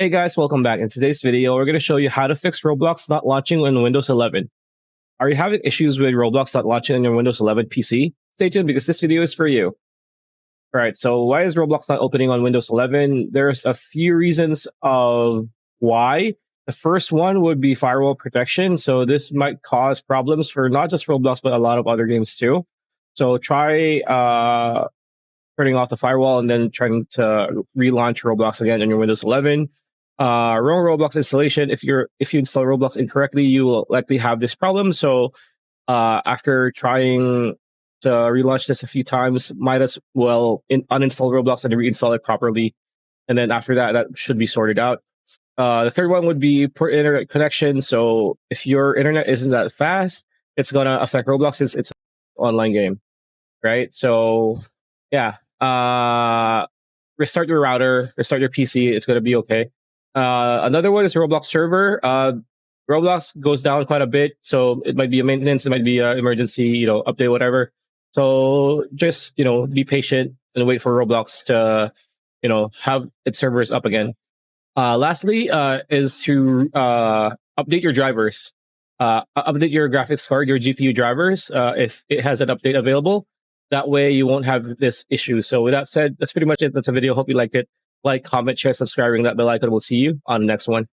Hey guys, welcome back. In today's video, we're going to show you how to fix Roblox not launching on Windows 11. Are you having issues with Roblox not launching on your Windows 11 PC? Stay tuned because this video is for you. All right, so why is Roblox not opening on Windows 11? There's a few reasons of why. The first one would be firewall protection. So this might cause problems for not just Roblox, but a lot of other games too. So try turning off the firewall and then trying to relaunch Roblox again on your Windows 11. Wrong Roblox installation. If you install Roblox incorrectly, you will likely have this problem. So after trying to relaunch this a few times, might as well uninstall Roblox and reinstall it properly. And then after that, that should be sorted out. The third one would be poor internet connection. So if your internet isn't that fast, it's gonna affect Roblox since it's an online game, right? So yeah, restart your router, restart your PC. It's gonna be okay. Another one is Roblox server. Roblox goes down quite a bit, so it might be a maintenance, it might be an emergency, update, whatever. So just be patient and wait for Roblox to, have its servers up again. Lastly, is to update your drivers. Update your graphics card, your GPU drivers, if it has an update available. That way you won't have this issue. So with that said, that's pretty much it. That's a video. Hope you liked it. Like, comment, share, subscribe, ring that bell icon. We'll see you on the next one.